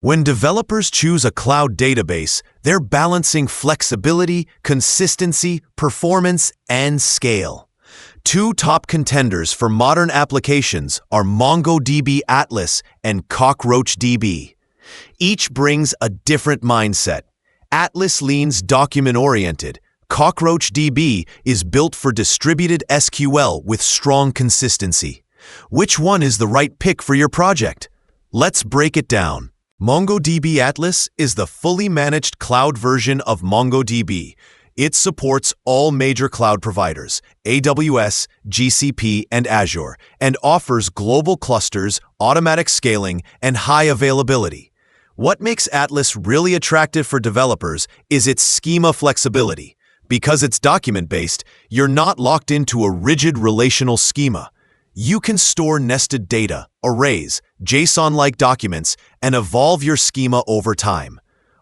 When developers choose a cloud database, they're balancing flexibility, consistency, performance, and scale. Two top contenders for modern applications are MongoDB Atlas and CockroachDB. Each brings a different mindset. Atlas leans document-oriented. CockroachDB is built for distributed SQL with strong consistency. Which one is the right pick for your project? Let's break it down. MongoDB Atlas is the fully managed cloud version of MongoDB. It supports all major cloud providers, AWS, GCP, and Azure, and offers global clusters, automatic scaling, and high availability. What makes Atlas really attractive for developers is its schema flexibility. Because it's document-based, you're not locked into a rigid relational schema. You can store nested data, arrays, JSON-like documents, and evolve your schema over time.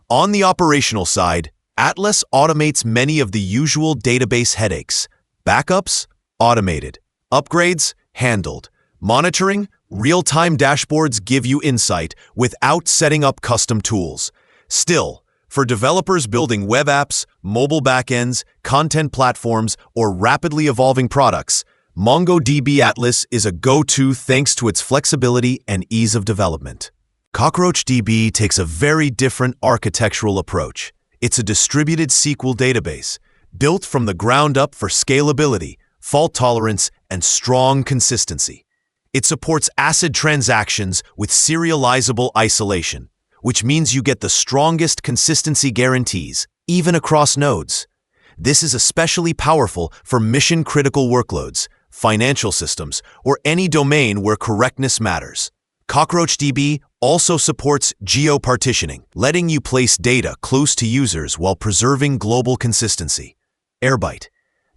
On the operational side, Atlas automates many of the usual database headaches. Backups? Automated. Upgrades? Handled. Monitoring? Real-time dashboards give you insight without setting up custom tools. Still, for developers building web apps, mobile backends, content platforms, or rapidly evolving products, MongoDB Atlas is a go-to thanks to its flexibility and ease of development. CockroachDB takes a very different architectural approach. It's a distributed SQL database, built from the ground up for scalability, fault tolerance, and strong consistency. It supports ACID transactions with serializable isolation, which means you get the strongest consistency guarantees, even across nodes. This is especially powerful for mission-critical workloads, financial systems, or any domain where correctness matters. CockroachDB also supports geo-partitioning, letting you place data close to users while preserving global consistency. Airbyte.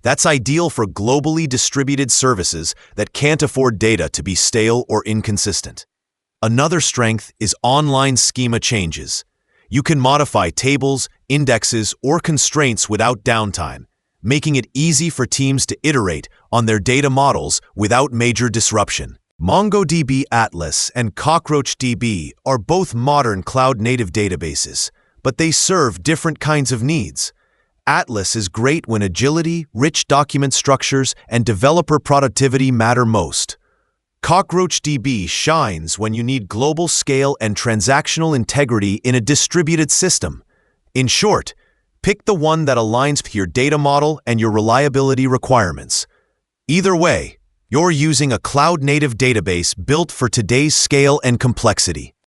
That's ideal for globally distributed services that can't afford data to be stale or inconsistent. Another strength is online schema changes. You can modify tables, indexes, or constraints without downtime, making it easy for teams to iterate on their data models without major disruption. MongoDB Atlas and CockroachDB are both modern cloud-native databases, but they serve different kinds of needs. Atlas is great when agility, rich document structures, and developer productivity matter most. CockroachDB shines when you need global scale and transactional integrity in a distributed system. In short, pick the one that aligns with your data model and your reliability requirements. Either way, you're using a cloud-native database built for today's scale and complexity.